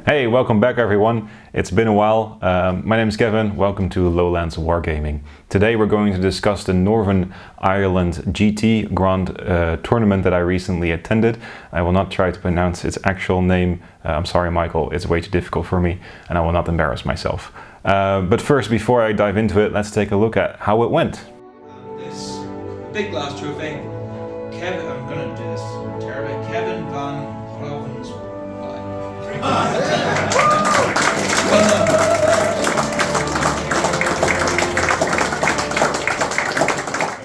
Hey, welcome back everyone. It's been a while. My name is Kevin. Welcome to Lowlands Wargaming. Today we're going to discuss the Northern Ireland GT Grand tournament that I recently attended. I will not try to pronounce its actual name. I'm sorry, Michael, it's way too difficult for me and I will not embarrass myself. But first, before I dive into it, let's take a look at how it went. This big glass trophy, Kevin, I'm going to do this terribly, Kevin Van Rovens.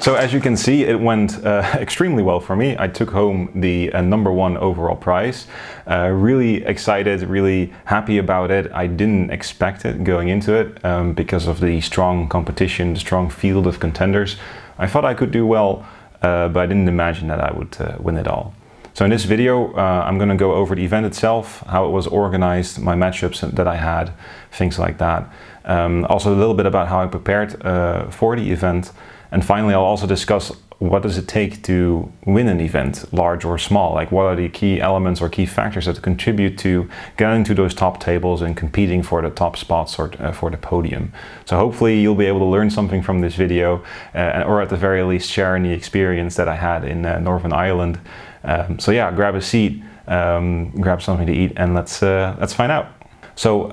So as you can see, it went extremely well for me. I took home the #1 overall prize. Really excited, really happy about it. I didn't expect it going into it because of the strong competition, the strong field of contenders. I thought I could do well, but I didn't imagine that I would win it all. So in this video, I'm going to go over the event itself, how it was organized, my matchups that I had, things like that. Also a little bit about how I prepared for the event. And finally, I'll also discuss what does it take to win an event, large or small? Like what are the key elements or key factors that contribute to getting to those top tables and competing for the top spots or for the podium. So hopefully you'll be able to learn something from this video or at the very least share in the experience that I had in Northern Ireland. So yeah, grab a seat, grab something to eat, and let's find out. So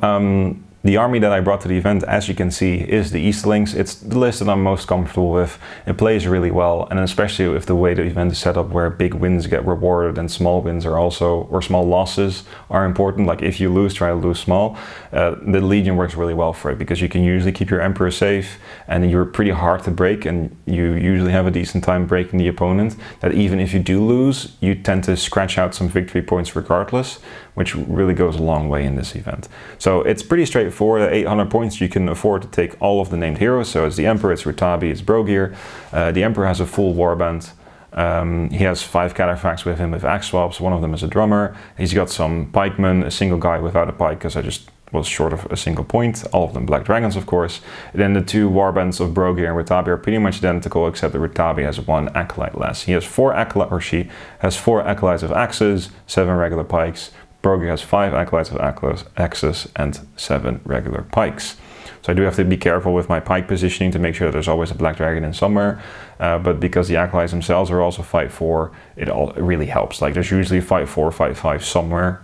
the army that I brought to the event, as you can see, is the Easterlings. It's the list that I'm most comfortable with. It plays really well, and especially with the way the event is set up, where big wins get rewarded and small wins are also, or small losses are important. Like if you lose, try to lose small. The Legion works really well for it because you can usually keep your Emperor safe, and you're pretty hard to break, and you usually have a decent time breaking the opponent. That even if you do lose, you tend to scratch out some victory points regardless, which really goes a long way in this event. So it's pretty straightforward. At 800 points, you can afford to take all of the named heroes. So it's the Emperor, it's Rutabi, it's Brogir. The Emperor has a full warband. He has 5 cataphracts with him with axe swaps. One of them is a drummer. He's got some pikemen, a single guy without a pike because I just was short of a single point. All of them black dragons, of course. And then the 2 warbands of Brogir and Rutabi are pretty much identical, except that Rutabi has 1 acolyte less. He has 4 acolytes, or she has 4 acolytes of axes, 7 regular pikes. Brogir has 5 acolytes of axes and 7 regular pikes. So I do have to be careful with my pike positioning to make sure that there's always a black dragon in somewhere. But because the acolytes themselves are also fight 4, it really helps. Like there's usually fight 4, fight 5 somewhere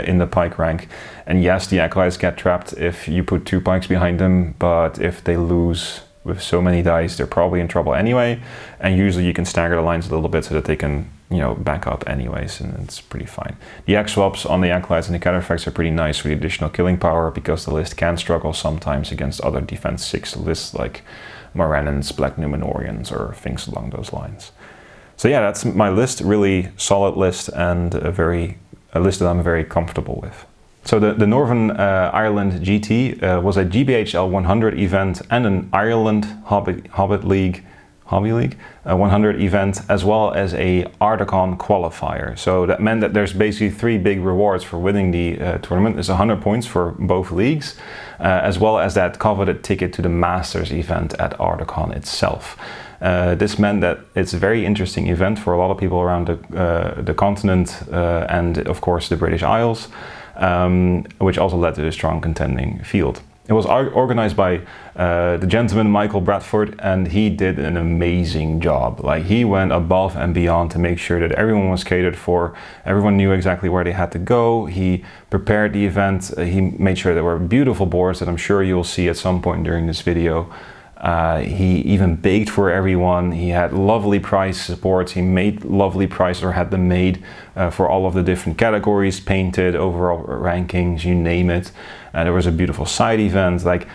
in the pike rank. And yes, the acolytes get trapped if you put 2 pikes behind them, but if they lose with so many dice, they're probably in trouble anyway. And usually you can stagger the lines a little bit so that they can, you know, back up anyways, and it's pretty fine. The X swaps on the acolytes and the cataphracts are pretty nice for the additional killing power because the list can struggle sometimes against other defense 6 lists like Morannons, Black Numenorians, or things along those lines. So yeah, that's my list, really solid list, and a list that I'm very comfortable with. So the Northern Ireland GT was a GBHL 100 event and an Ireland Hobby League 100 event, as well as a Ardacon qualifier. So that meant that there's basically 3 big rewards for winning the tournament. It's 100 points for both leagues, as well as that coveted ticket to the Masters event at Ardacon itself. This meant that it's a very interesting event for a lot of people around the continent and of course the British Isles. Which also led to a strong contending field. It was organized by the gentleman Michael Bradford, and he did an amazing job. Like he went above and beyond to make sure that everyone was catered for, everyone knew exactly where they had to go. He prepared the event, he made sure there were beautiful boards that I'm sure you'll see at some point during this video. He even baked for everyone. He had lovely prize supports. He made lovely prizes, or had them made for all of the different categories, painted, overall rankings, you name it. There was a beautiful side event. Like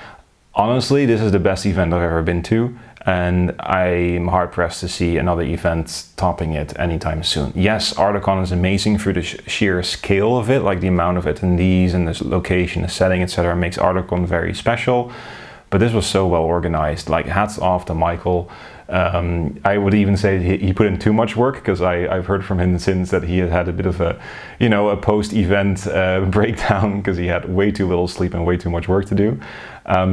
honestly, this is the best event I've ever been to, and I'm hard pressed to see another event topping it anytime soon. Yes, Ardacon is amazing for the sheer scale of it, like the amount of attendees and the location, the setting, etc. makes Ardacon very special. But this was so well organized. Like hats off to Michael. I would even say he put in too much work, because I've heard from him since that he had a bit of a, you know, a post-event breakdown because he had way too little sleep and way too much work to do.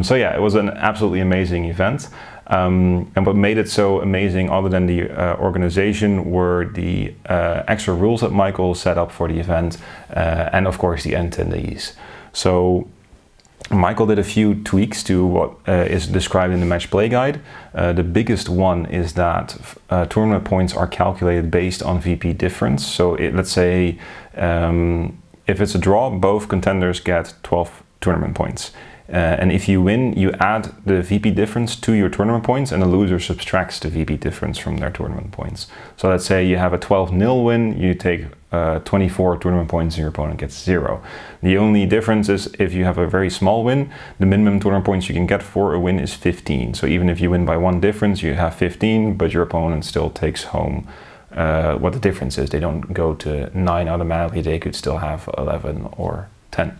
So yeah, it was an absolutely amazing event. And what made it so amazing, other than the organization, were the extra rules that Michael set up for the event, and of course the attendees. So Michael did a few tweaks to what is described in the match play guide. The biggest one is that tournament points are calculated based on VP difference. So let's say if it's a draw, both contenders get 12 tournament points. And if you win, you add the VP difference to your tournament points, and the loser subtracts the VP difference from their tournament points. So let's say you have a 12-0 win, you take 24 tournament points and your opponent gets 0. The only difference is if you have a very small win, the minimum tournament points you can get for a win is 15. So even if you win by 1 difference, you have 15, but your opponent still takes home what the difference is. They don't go to 9 automatically, they could still have 11 or 10.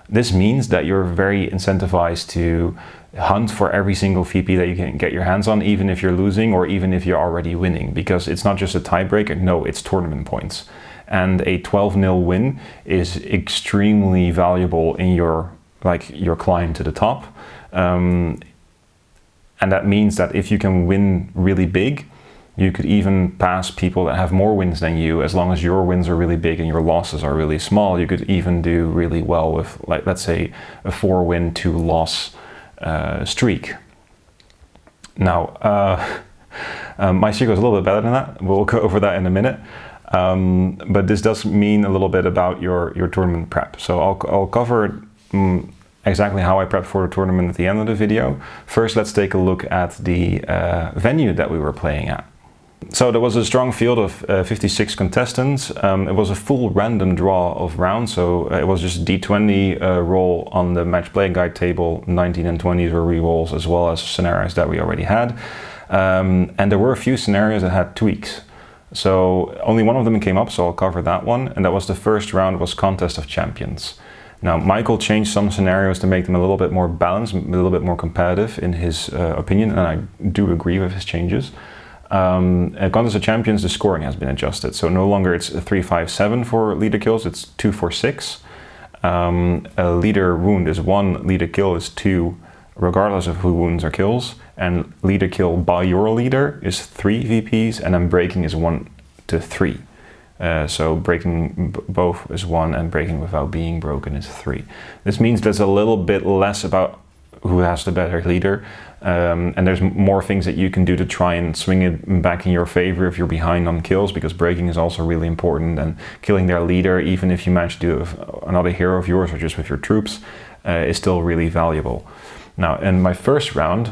This means that you're very incentivized to hunt for every single VP that you can get your hands on, even if you're losing or even if you're already winning, because it's not just a tiebreaker, no, it's tournament points. And a 12-0 win is extremely valuable in your climb to the top. And that means that if you can win really big, you could even pass people that have more wins than you. As long as your wins are really big and your losses are really small, you could even do really well with, like, let's say, a 4-win, 2-loss streak. Now, my streak was a little bit better than that. We'll go over that in a minute. But this does mean a little bit about your tournament prep. So I'll cover exactly how I prepped for the tournament at the end of the video. First, let's take a look at the venue that we were playing at. So there was a strong field of 56 contestants. It was a full random draw of rounds, so it was just D20 roll on the match play guide table. 19 and 20s were re-rolls, as well as scenarios that we already had. And there were a few scenarios that had tweaks. So only one of them came up, so I'll cover that one. And that was the first round, was Contest of Champions. Now, Michael changed some scenarios to make them a little bit more balanced, a little bit more competitive in his opinion, and I do agree with his changes. At Contest of Champions, the scoring has been adjusted. So no longer it's 3-5-7 for leader kills, it's 2-4-6. A leader wound is 1, leader kill is 2, regardless of who wounds or kills. And leader kill by your leader is 3 VPs, and then breaking is 1 to 3. So breaking both is 1 and breaking without being broken is 3. This means there's a little bit less about who has the better leader, and there's more things that you can do to try and swing it back in your favor if you're behind on kills, because breaking is also really important, and killing their leader, even if you manage to do it with another hero of yours or just with your troops, is still really valuable. Now, in my first round,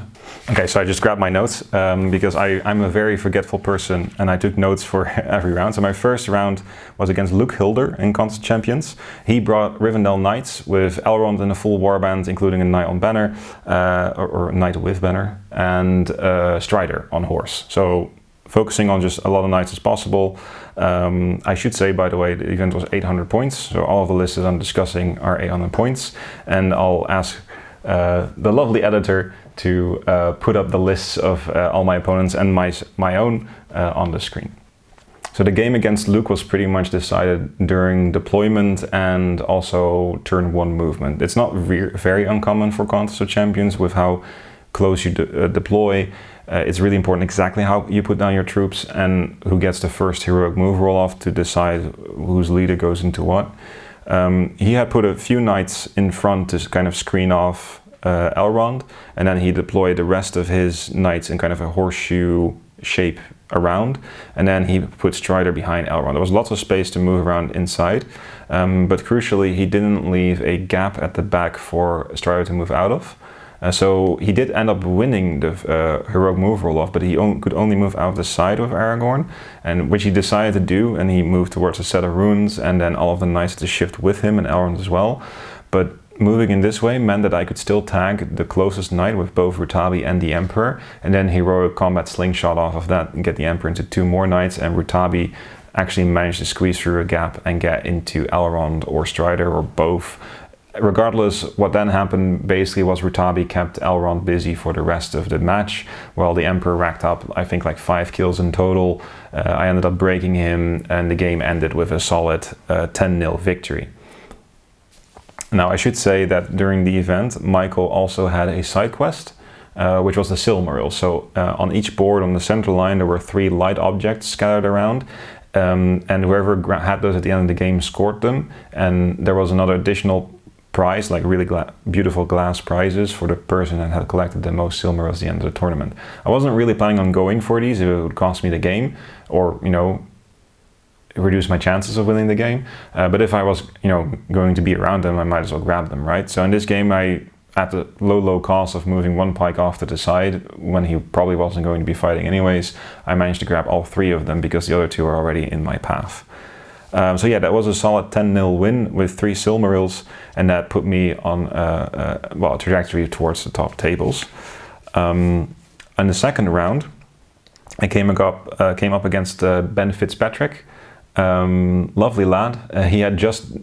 okay, so I just grabbed my notes because I'm a very forgetful person, and I took notes for every round. So my first round was against Luke Hilder in Contest Champions. He brought Rivendell Knights with Elrond in a full warband, including a Knight on banner, or Knight with banner, and Strider on horse. So focusing on just a lot of knights as possible. I should say, by the way, the event was 800 points. So all of the lists that I'm discussing are 800 points. And I'll ask the lovely editor to put up the lists of all my opponents and my own on the screen. So the game against Luke was pretty much decided during deployment and also turn 1 movement. It's not very uncommon for Contest of Champions with how close you deploy. It's really important exactly how you put down your troops and who gets the first heroic move roll off to decide whose leader goes into what. He had put a few knights in front to kind of screen off Elrond, and then he deployed the rest of his knights in kind of a horseshoe shape around, and then he put Strider behind Elrond. There was lots of space to move around inside, but crucially he didn't leave a gap at the back for Strider to move out of. So he did end up winning the heroic move roll off, but he could only move out of the side with Aragorn, and which he decided to do, and he moved towards a set of runes, and then all of the knights to shift with him and Elrond as well. But moving in this way meant that I could still tag the closest knight with both Rutabi and the Emperor, and then heroic combat slingshot off of that and get the Emperor into 2 more knights, and Rutabi actually managed to squeeze through a gap and get into Elrond or Strider or both. Regardless, what then happened basically was Rutabi kept Elrond busy for the rest of the match, while the Emperor racked up, I think, like 5 kills in total. I ended up breaking him, and the game ended with a solid 10-0 victory. Now, I should say that during the event, Michael also had a side quest, which was the Silmaril. So on each board on the center line, there were 3 light objects scattered around, and whoever had those at the end of the game scored them. And there was another additional prize, like really beautiful glass prizes for the person that had collected the most Silmarils at the end of the tournament. I wasn't really planning on going for these if it would cost me the game, or reduce my chances of winning the game. But if I was going to be around them, I might as well grab them, right? So in this game, at the low cost of moving one pike off to the side when he probably wasn't going to be fighting anyways, I managed to grab all 3 of them because the other 2 are already in my path. So yeah, that was a solid 10-0 win with 3 Silmarils, and that put me on a trajectory towards the top tables. In the second round, I came up against Ben Fitzpatrick. Lovely lad. He had just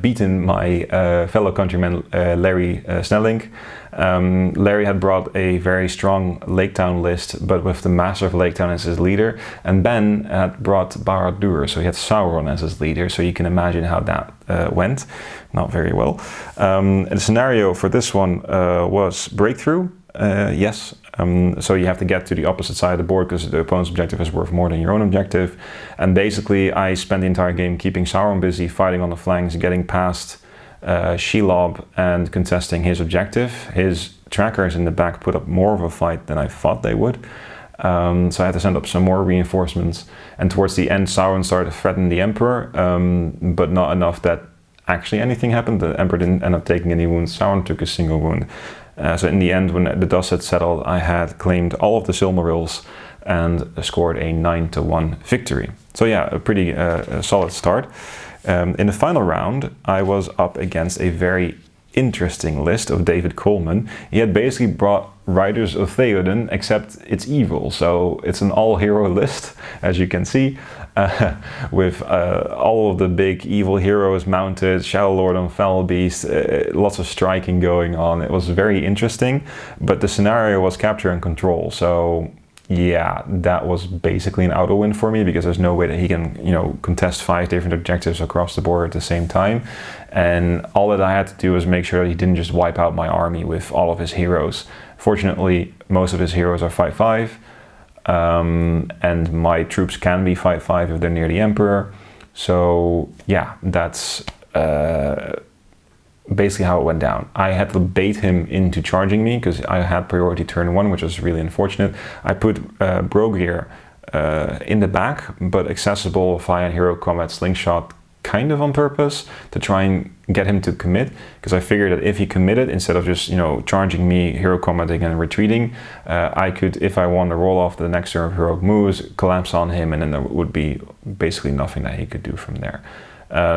beaten my fellow countryman Larry Snelling. Larry had brought a very strong Lake Town list, but with the Master of Lake Town as his leader, and Ben had brought Barad-dûr, so he had Sauron as his leader, so you can imagine how that went. Not very well. The scenario for this one was breakthrough. Yes, so you have to get to the opposite side of the board because the opponent's objective is worth more than your own objective. And basically I spent the entire game keeping Sauron busy, fighting on the flanks, getting past Shelob and contesting his objective. His trackers in the back put up more of a fight than I thought they would. So I had to send up some more reinforcements. And towards the end, Sauron started to threaten the Emperor, but not enough that actually anything happened. The Emperor didn't end up taking any wounds. Sauron took a single wound. So in the end, when the dust had settled, I had claimed all of the Silmarils and scored a 9-1 victory. So yeah, a pretty solid start. In the final round, I was up against a very interesting list of David Coleman. He had basically brought Riders of Theoden, except it's evil. So it's an all-hero list, as you can see, with all of the big evil heroes mounted, Shadow Lord on Fell Beast, lots of striking going on. It was very interesting, but the scenario was capture and control. So yeah, that was basically an auto win for me because there's no way that he can, contest 5 different objectives across the board at the same time. And all that I had to do was make sure that he didn't just wipe out my army with all of his heroes. Fortunately, most of his heroes are 5/5, and my troops can be 5/5 if they're near the Emperor. So yeah, that's basically how it went down. I had to bait him into charging me because I had priority turn 1, which was really unfortunate. I put Brogir in the back, but accessible via hero combat slingshot kind of on purpose to try and get him to commit, because I figured that if he committed, instead of just charging me, hero combating and retreating, I could, if I wanted to roll off the next turn of heroic moves, collapse on him, and then there would be basically nothing that he could do from there.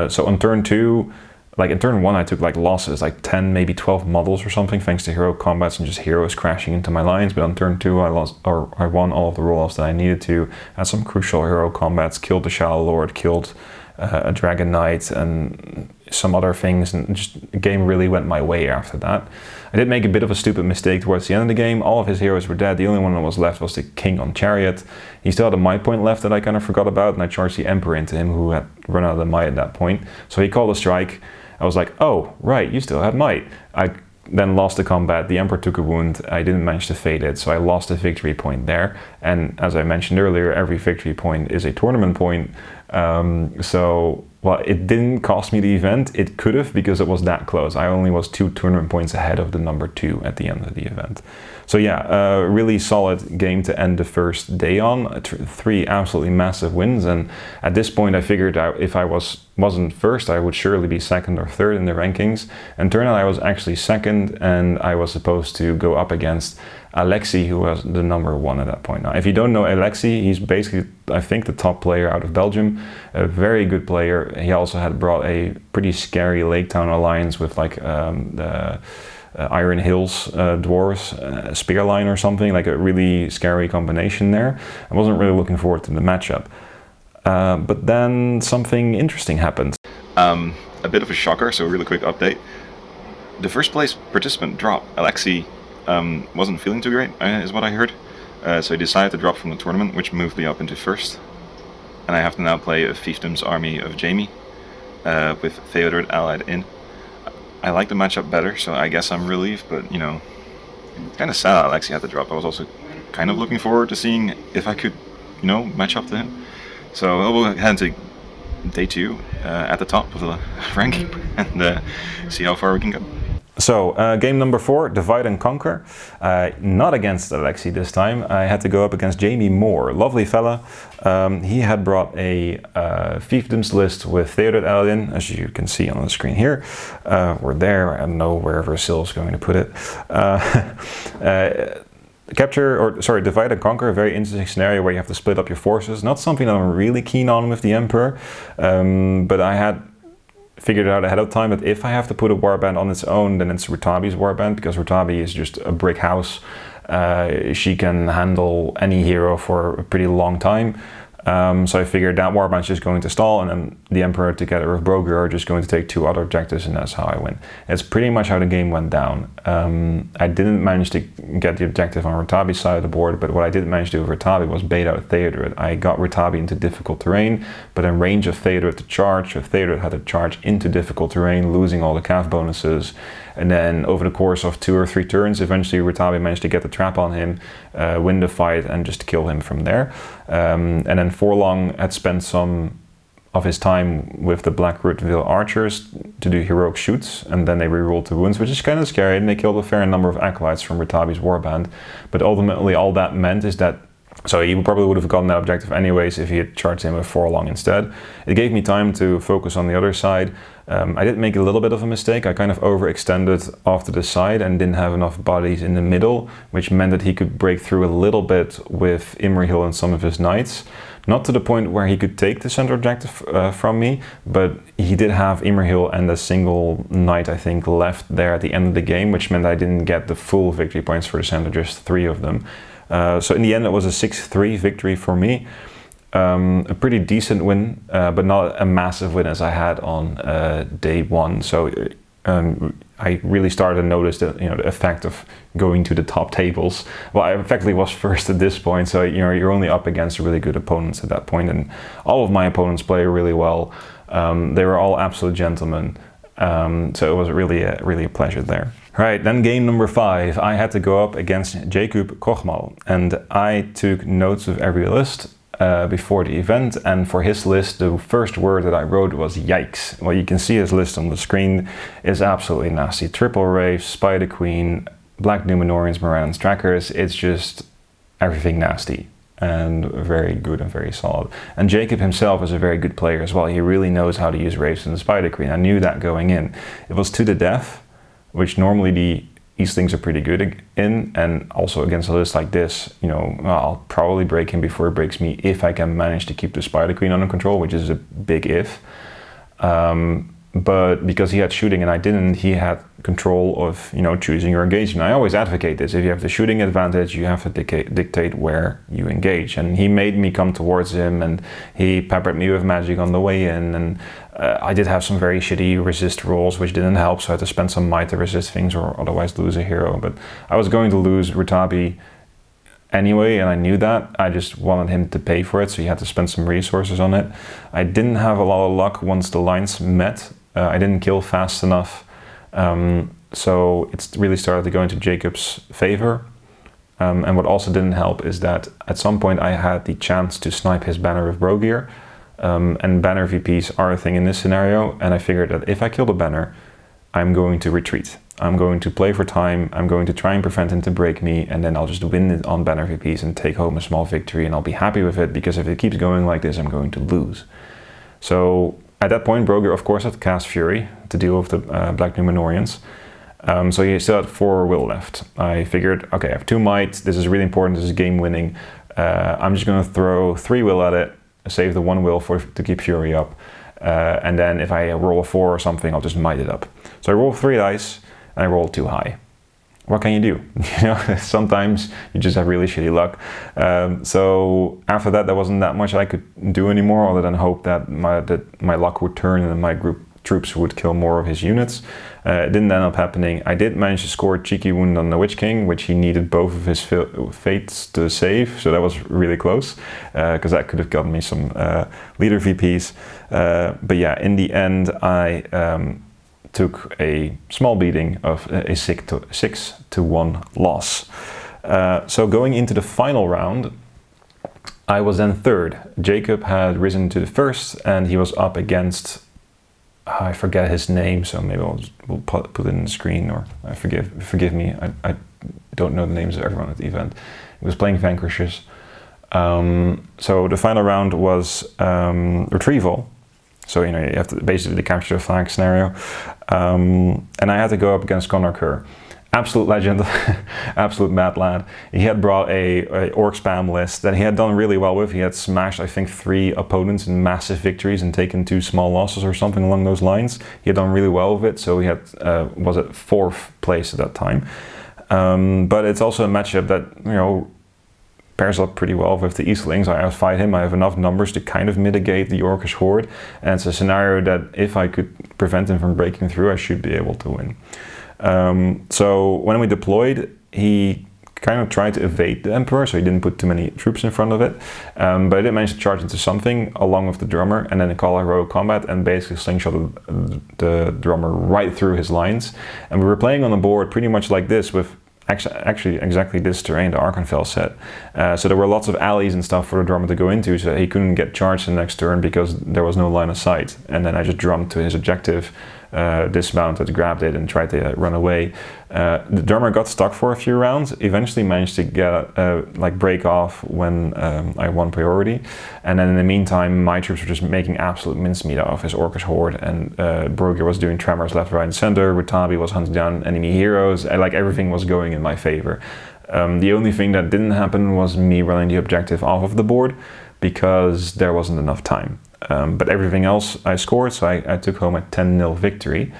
So on turn 2, in turn 1 I took losses, 10, maybe 12 models or something, thanks to hero combats and just heroes crashing into my lines. But on turn 2 I won all of the roll-offs that I needed to, had some crucial hero combats, killed the Shadow Lord, killed a Dragon Knight and some other things, and just the game really went my way after that. I did make a bit of a stupid mistake towards the end of the game. All of his heroes were dead. The only one that was left was the King on Chariot. He still had a might point left that I kind of forgot about, and I charged the Emperor into him, who had run out of the might at that point. So he called a strike. I was like, oh, right, you still had might. I then lost the combat. The Emperor took a wound. I didn't manage to fade it, so I lost a victory point there. And as I mentioned earlier, every victory point is a tournament point. So, well, it didn't cost me the event. It could have, because it was that close. I only was 2 tournament points ahead of the number 2 at the end of the event. So yeah, a really solid game to end the first day on. 3 absolutely massive wins, and at this point I figured out if I wasn't first, I would surely be second or third in the rankings. And turned out I was actually second, and I was supposed to go up against Alexi, who was the number 1 at that point. Now, if you don't know Alexi, he's basically, I think, the top player out of Belgium. A very good player. He also had brought a pretty scary Lake Town alliance with the Iron Hills dwarves, Spearline or something, a really scary combination there. I wasn't really looking forward to the matchup. But then something interesting happened. A bit of a shocker, so a really quick update. The first place participant dropped. Alexi wasn't feeling too great, is what I heard. So he decided to drop from the tournament, which moved me up into first. And I have to now play a Fiefdom's army of Jaime, with Theodred allied in. I like the matchup better, so I guess I'm relieved, but it's kind of sad Alexi had to drop. I was also kind of looking forward to seeing if I could, match up to him. So we'll head to day 2. at the top of the ranking and see how far we can go. So, game number 4, Divide and Conquer. Not against Alexi this time. I had to go up against Jamie Moore, lovely fella. He had brought a fiefdoms list with Theodred Eldin, as you can see on the screen here. Or there, I don't know, wherever Sil's going to put it. Divide and Conquer, a very interesting scenario where you have to split up your forces. Not something that I'm really keen on with the Emperor, but I had figured out ahead of time that if I have to put a warband on its own, then it's Rutabi's warband, because Rutabi is just a brick house. She can handle any hero for a pretty long time. So I figured that warband's just going to stall, and then the Emperor together with Broger are just going to take 2 other objectives, and that's how I win. It's pretty much how the game went down. I didn't manage to get the objective on Rutabi's side of the board, but what I did manage to do with Rutabi was bait out Theodred. I got Rutabi into difficult terrain, but in range of Theodred to charge, so Theodred had to charge into difficult terrain, losing all the calf bonuses. And then over the course of 2 or 3 turns, eventually Rutabi managed to get the trap on him, win the fight, and just kill him from there. And then Forlong had spent some of his time with the Blackroot-ville archers to do heroic shoots, and then they rerolled the wounds, which is kind of scary, and they killed a fair number of acolytes from Rutabi's warband. But ultimately all that meant is that, so he probably would have gotten that objective anyways if he had charged him with Forlong instead. It gave me time to focus on the other side. I did make a little bit of a mistake. I kind of overextended off to the side and didn't have enough bodies in the middle, which meant that he could break through a little bit with Imrahil and some of his knights. Not to the point where he could take the center objective from me, but he did have Imrahil and a single knight, I think, left there at the end of the game, which meant I didn't get the full victory points for the center, just 3 of them. So in the end, it was a 6-3 victory for me. A pretty decent win, but not a massive win as I had on day 1. So I really started to notice the effect of going to the top tables. Well, I effectively was first at this point, so you're only up against really good opponents at that point, and all of my opponents play really well. They were all absolute gentlemen, so it was really a pleasure there. Right, then game number 5, I had to go up against Jacob Cochmal, and I took notes of every list before the event, and for his list the first word that I wrote was yikes. Well, you can see his list on the screen is absolutely nasty. Triple Wraiths, Spider Queen, Black Numenorians, Moran's Trackers, it's just everything nasty and very good and very solid. And Jacob himself is a very good player as well. He really knows how to use Wraiths and the Spider Queen. I knew that going in. It was to the death, which normally these things are pretty good in, and also against a list like this, I'll probably break him before he breaks me if I can manage to keep the Spider Queen under control, which is a big if. But because he had shooting and I didn't, he had control of choosing your engagement. I always advocate this: if you have the shooting advantage, you have to dictate where you engage. And he made me come towards him, and he peppered me with magic on the way in, and I did have some very shitty resist rolls, which didn't help, so I had to spend some might to resist things or otherwise lose a hero. But I was going to lose Rutabi anyway, and I knew that. I just wanted him to pay for it, so he had to spend some resources on it. I didn't have a lot of luck once the lines met. I didn't kill fast enough, so it really started to go into Jacob's favor. And what also didn't help is that at some point I had the chance to snipe his banner with Brogear, and banner VPs are a thing in this scenario, and I figured that if I kill the banner, I'm going to retreat. I'm going to play for time, I'm going to try and prevent him to break me, and then I'll just win it on banner VPs and take home a small victory, and I'll be happy with it, because if it keeps going like this, I'm going to lose. So at that point, Broger, of course, had cast Fury to deal with the Black Numenorians. So he still had 4 will left. I figured, okay, I have 2 might, this is really important, this is game winning. I'm just going to throw 3 will at it, save the 1 will to keep Fury up. And then if I roll a 4 or something, I'll just might it up. So I roll 3 dice, and I roll too high. What can you do? Sometimes you just have really shitty luck. So after that, there wasn't that much I could do anymore, other than hope that my luck would turn and my group troops would kill more of his units. It didn't end up happening. I did manage to score a cheeky wound on the Witch King, which he needed both of his fates to save, so that was really close, because that could have gotten me some leader VPs. But yeah, in the end, I took a small beating of a 6-1 loss. So going into the final round, I was then 3rd. Jacob had risen to the 1st, and he was up against I forget his name, so maybe we'll put it in the screen, or forgive me, I don't know the names of everyone at the event. He was playing Vanquishers. So the final round was retrieval. So, you have to basically capture the flag scenario. And I had to go up against Connor Kerr. Absolute legend, absolute mad lad. He had brought a orc spam list that he had done really well with. He had smashed, I think, 3 opponents in massive victories and taken 2 small losses or something along those lines. He had done really well with it, so he had was at 4th place at that time. But it's also a matchup that, pairs up pretty well with the Eastlings. I outfight him, I have enough numbers to kind of mitigate the Orcish horde, and it's a scenario that if I could prevent him from breaking through, I should be able to win. So when we deployed, he kind of tried to evade the Emperor, so he didn't put too many troops in front of it, but I did manage to charge into something along with the drummer, and then call a heroic combat and basically slingshot the drummer right through his lines. And we were playing on the board pretty much like this, with actually exactly this terrain the Archonfell set. So there were lots of alleys and stuff for the drummer to go into, so he couldn't get charged the next turn because there was no line of sight. And then I just drummed to his objective, dismounted, grabbed it, and tried to run away. The drummer got stuck for a few rounds, eventually managed to get break off when I won priority. And then in the meantime, my troops were just making absolute mincemeat of his Orcish horde, and Brogier was doing tremors left, right, and center. Rutabi was hunting down enemy heroes, and everything was going in my favor. The only thing that didn't happen was me running the objective off of the board, because there wasn't enough time. But everything else I scored, so I took home a 10-0 victory.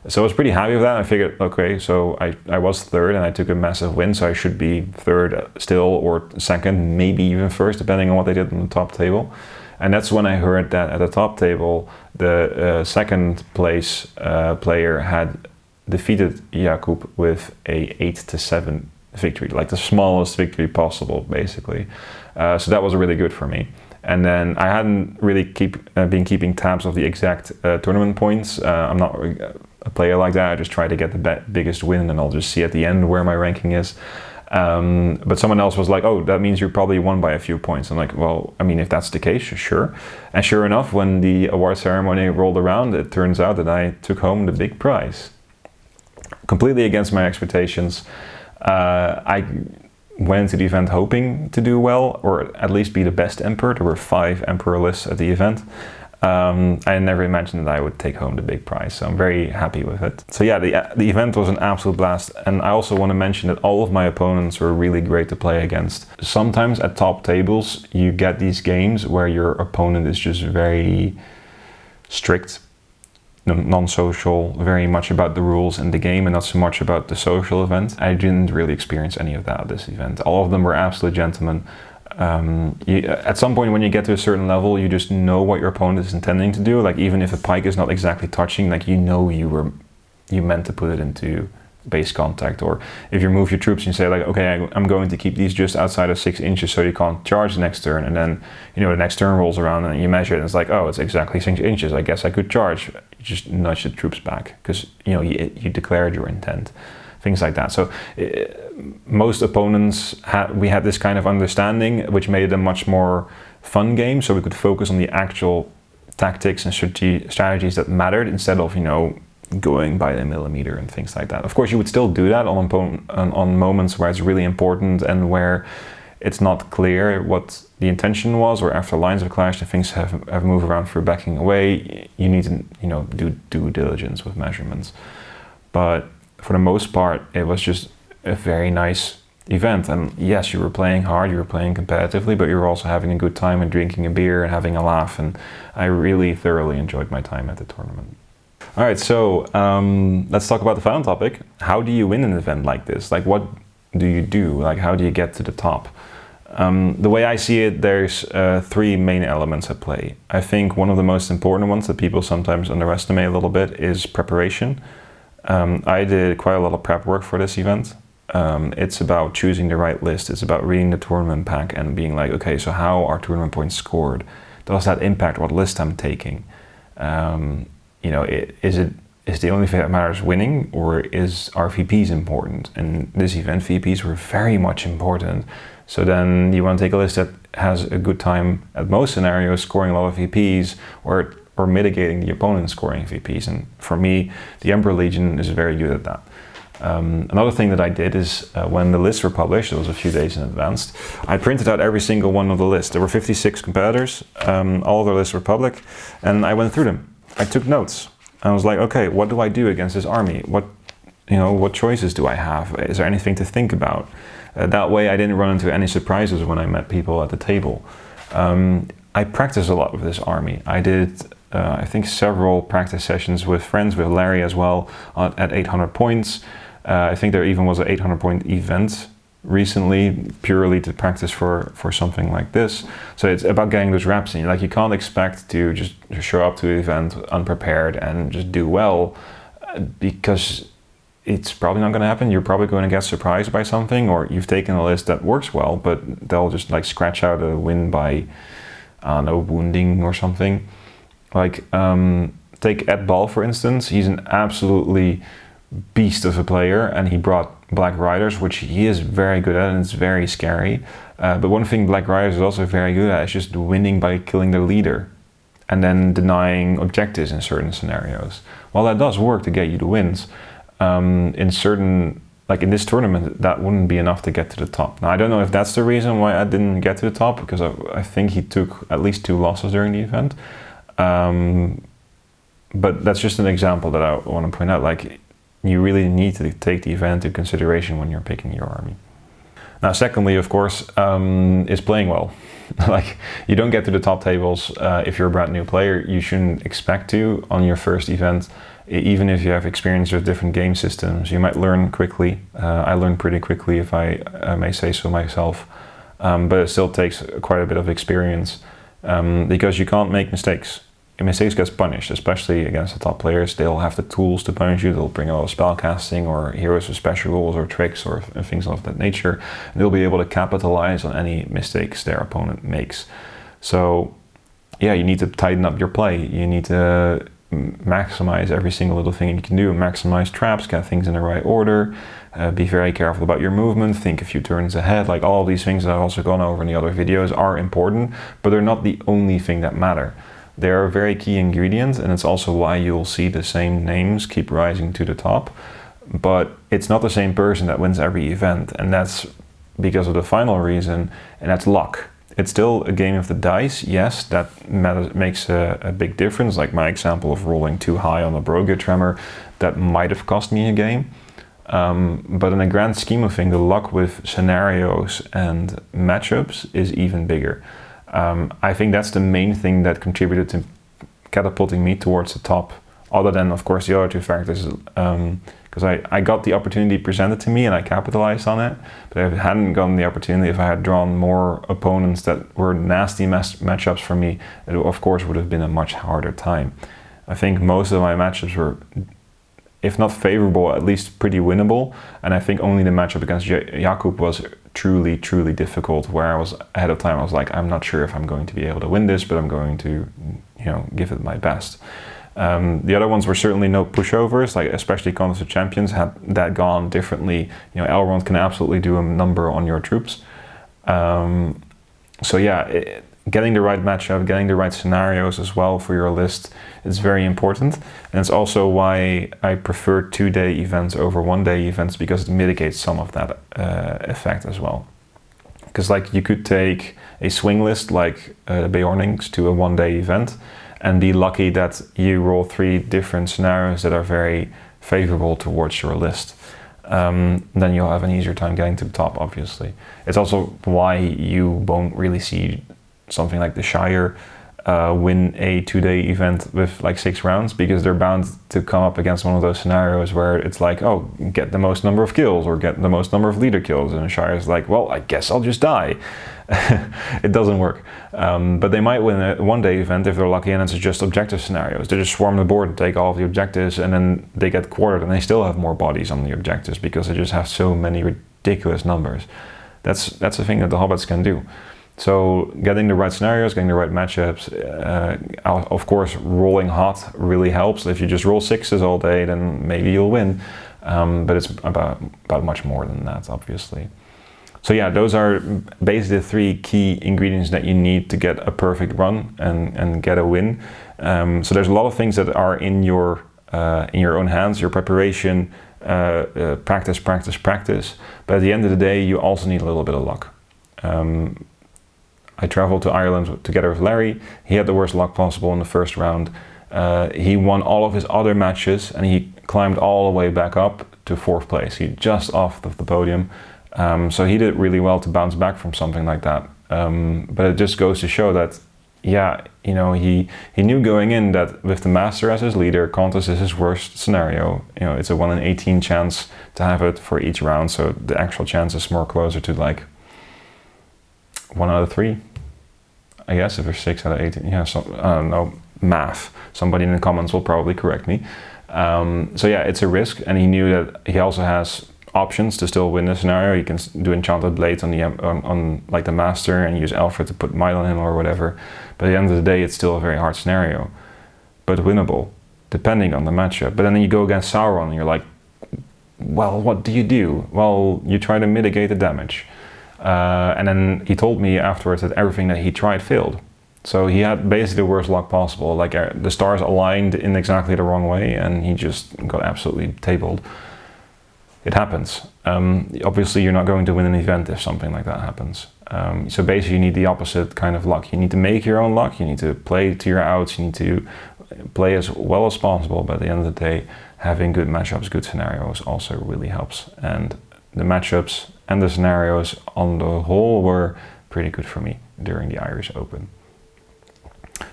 So I was pretty happy with that. I figured, okay, so I was 3rd and I took a massive win, so I should be 3rd still, or 2nd, maybe even 1st, depending on what they did on the top table. And that's when I heard that at the top table, the 2nd place player had defeated Jakub with a 8-7 victory, like the smallest victory possible, basically. So that was really good for me. And then I hadn't really been keeping tabs of the exact tournament points. I'm not a player like that. I just try to get the biggest win, and I'll just see at the end where my ranking is. But someone else was like, oh, that means you probably won by a few points. I'm like, well, I mean, if that's the case, sure. And sure enough, when the award ceremony rolled around, it turns out that I took home the big prize. Completely against my expectations. I went to the event hoping to do well, or at least be the best Emperor. There were 5 Emperor lists at the event. I never imagined that I would take home the big prize, so I'm very happy with it. So yeah, the event was an absolute blast, and I also want to mention that all of my opponents were really great to play against. Sometimes at top tables you get these games where your opponent is just very strict, non-social, very much about the rules and the game and not so much about the social event. I didn't really experience any of that at this event. All of them were absolute gentlemen. At some point when you get to a certain level, you just know what your opponent is intending to do. Like, even if a pike is not exactly touching, like, you meant to put it into base contact. Or if you move your troops and you say, like, okay, I'm going to keep these just outside of 6 inches so you can't charge the next turn, and then the next turn rolls around and you measure it and it's like, oh, it's exactly 6 inches, I guess I could charge. You just nudge the troops back because you declared your intent. Things like that. So most opponents we had this kind of understanding, which made it a much more fun game, so we could focus on the actual tactics and strategies that mattered, instead of going by the millimeter and things like that. Of course, you would still do that on moments where it's really important and where it's not clear what the intention was, or after lines have clashed and things have moved around for backing away. You need to do due diligence with measurements. But for the most part, it was just a very nice event. And yes, you were playing hard, you were playing competitively, but you were also having a good time and drinking a beer and having a laugh. And I really thoroughly enjoyed my time at the tournament. All right, so let's talk about the final topic. How do you win an event like this? Like, what do you do? Like, how do you get to the top? The way I see it, there's 3 main elements at play. I think one of the most important ones that people sometimes underestimate a little bit is preparation. I did quite a lot of prep work for this event. It's about choosing the right list. It's about reading the tournament pack and being like, okay, so how are tournament points scored? Does that impact what list I'm taking? Is the only thing that matters winning, or are VPs important? And this event, VPs were very much important. So then you want to take a list that has a good time at most scenarios, scoring a lot of VPs, or or mitigating the opponent's scoring VPs. And for me, the Emperor Legion is very good at that. Another thing that I did is when the lists were published, it was a few days in advance, I printed out every single one of the lists. There were 56 competitors, all of their lists were public, and I went through them. I took notes. I was like, okay, what do I do against this army? What choices do I have? Is there anything to think about? That way I didn't run into any surprises when I met people at the table. I practiced a lot with this army. I did, I think, several practice sessions with friends, with Larry as well, at 800 points. I think there even was an 800 point event recently, purely to practice for something like this. So it's about getting those reps in. Like, you can't expect to just show up to an event unprepared and just do well, because it's probably not going to happen. You're probably going to get surprised by something, or you've taken a list that works well, but they'll just like scratch out a win by, I don't know, wounding or something. Like, take Ed Ball, for instance. He's an absolutely beast of a player, and he brought Black Riders, which he is very good at, and it's very scary. But one thing Black Riders is also very good at is just winning by killing their leader and then denying objectives in certain scenarios. Well, that does work to get you the wins. In certain, like in this tournament, that wouldn't be enough to get to the top. Now, I don't know if that's the reason why I didn't get to the top, because I think he took at least 2 losses during the event. But that's just an example that I want to point out. Like, you really need to take the event into consideration when you're picking your army. Now, secondly, of course, is playing well. Like, you don't get to the top tables if you're a brand new player. You shouldn't expect to on your first event. Even if you have experience with different game systems, you might learn quickly. I learned pretty quickly, if I may say so myself. But it still takes quite a bit of experience, because you can't make mistakes. Mistakes get punished, especially against the top players. They'll have the tools to punish you. They'll bring a lot of spell casting or heroes with special rules or tricks or things of that nature. And they'll be able to capitalize on any mistakes their opponent makes. So yeah, you need to tighten up your play. You need to maximize every single little thing you can do, maximize traps, get things in the right order, be very careful about your movement, think a few turns ahead. Like, all of these things that I've also gone over in the other videos are important, but they're not the only thing that matter. They're a very key ingredient, and it's also why you'll see the same names keep rising to the top, but it's not the same person that wins every event, and that's because of the final reason, and that's luck. It's still a game of the dice, yes, that makes a big difference. Like my example of rolling too high on a Brogia Tremor, that might have cost me a game. But in the grand scheme of things, the luck with scenarios and matchups is even bigger. I think that's the main thing that contributed to catapulting me towards the top, other than, of course, the other 2 factors. Because I got the opportunity presented to me and I capitalized on it. But if I hadn't gotten the opportunity, if I had drawn more opponents that were nasty matchups for me, it of course would have been a much harder time. I think most of my matchups were, if not favorable, at least pretty winnable. And I think only the matchup against Jakub was truly, truly difficult, where I was ahead of time. I was like, I'm not sure if I'm going to be able to win this, but I'm going to, give it my best. The other ones were certainly no pushovers, like especially Contest of Champions. Had that gone differently, Elrond can absolutely do a number on your troops. So yeah, getting the right matchup, getting the right scenarios as well for your list is very important. And it's also why I prefer 2-day events over 1-day events, because it mitigates some of that effect as well. Because like, you could take a swing list like Beornings to a 1-day event and be lucky that you roll 3 different scenarios that are very favorable towards your list. Then you'll have an easier time getting to the top, obviously. It's also why you won't really see something like the Shire win a 2-day event with like 6 rounds, because they're bound to come up against one of those scenarios where it's like, oh, get the most number of kills or get the most number of leader kills, and the Shire is like, well, I guess I'll just die. It doesn't work. But they might win a 1-day event if they're lucky, and it's just objective scenarios. They just swarm the board and take all of the objectives, and then they get quartered and they still have more bodies on the objectives because they just have so many ridiculous numbers. That's the thing that the Hobbits can do. So getting the right scenarios, getting the right matchups, of course rolling hot really helps. If you just roll 6s all day, then maybe you'll win. But it's about much more than that, obviously. So yeah, those are basically the 3 key ingredients that you need to get a perfect run and get a win. So there's a lot of things that are in your own hands, your preparation, practice. But at the end of the day, you also need a little bit of luck. I traveled to Ireland together with Larry. He had the worst luck possible in the first round. He won all of his other matches and he climbed all the way back up to 4th place. He just off the podium. So he did really well to bounce back from something like that. But it just goes to show that, yeah, you know, he knew going in that with the master as his leader, contest is his worst scenario. You know, it's a 1 in 18 chance to have it for each round. So the actual chance is more closer to like 1 out of 3, I guess, if there's 6 out of 18. Yeah, so I don't know, math. Somebody in the comments will probably correct me. So yeah, it's a risk, and he knew that he also has options to still win the scenario. You can do Enchanted Blades on like the master and use Alfred to put might on him or whatever. But at the end of the day, it's still a very hard scenario, but winnable, depending on the matchup. But then you go against Sauron and you're like, well, what do? Well, you try to mitigate the damage. And then he told me afterwards that everything that he tried failed. So he had basically the worst luck possible. Like the stars aligned in exactly the wrong way and he just got absolutely tabled. It happens. Obviously you're not going to win an event if something like that happens. So basically you need the opposite kind of luck. You need to make your own luck, you need to play to your outs, you need to play as well as possible, but at the end of the day, having good matchups, good scenarios also really helps. And the matchups and the scenarios on the whole were pretty good for me during the Irish Open.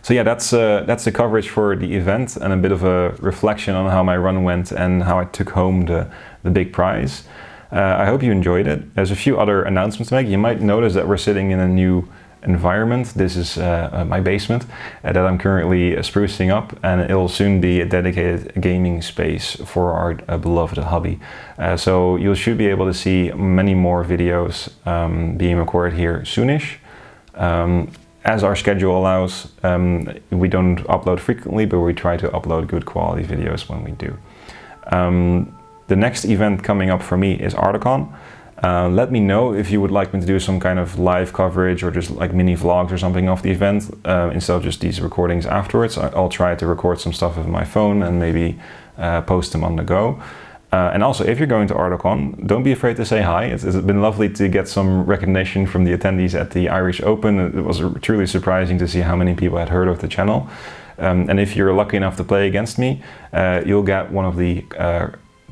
So yeah, that's the coverage for the event and a bit of a reflection on how my run went and how I took home the big prize. I hope you enjoyed it. There's a few other announcements to make. You might notice that we're sitting in a new environment. This is my basement that I'm currently sprucing up, and it'll soon be a dedicated gaming space for our beloved hobby. So you should be able to see many more videos being recorded here soonish. As our schedule allows, we don't upload frequently, but we try to upload good quality videos when we do. The next event coming up for me is Articon. Let me know if you would like me to do some kind of live coverage or just like mini vlogs or something of the event instead of just these recordings afterwards. I'll try to record some stuff with my phone and maybe post them on the go. And also, if you're going to Articon, don't be afraid to say hi. It's been lovely to get some recognition from the attendees at the Irish Open. It was truly surprising to see how many people had heard of the channel. And if you're lucky enough to play against me, you'll get one of the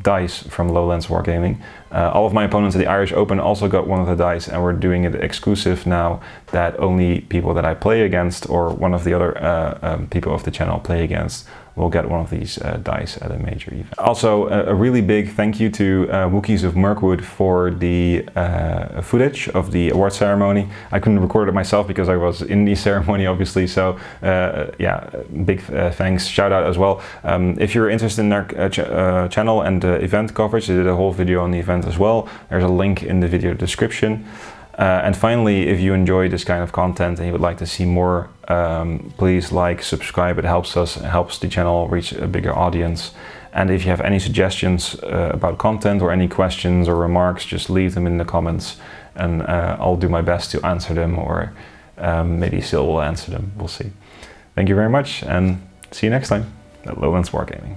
dice from Lowlands Wargaming. All of my opponents at the Irish Open also got one of the dice, and we're doing it exclusive now that only people that I play against or one of the other people of the channel play against will get one of these dice at a major event. Also, a really big thank you to Wookies of Mirkwood for the footage of the award ceremony. I couldn't record it myself because I was in the ceremony, obviously, so yeah, big thanks, shout out as well. If you're interested in their channel and event coverage, they did a whole video on the event as well. There's a link in the video description. And finally, if you enjoy this kind of content and you would like to see more, please like, subscribe. It helps us, it helps the channel reach a bigger audience. And if you have any suggestions about content or any questions or remarks, just leave them in the comments and I'll do my best to answer them, or maybe Sil will answer them. We'll see. Thank you very much and see you next time at Lowlands Wargaming.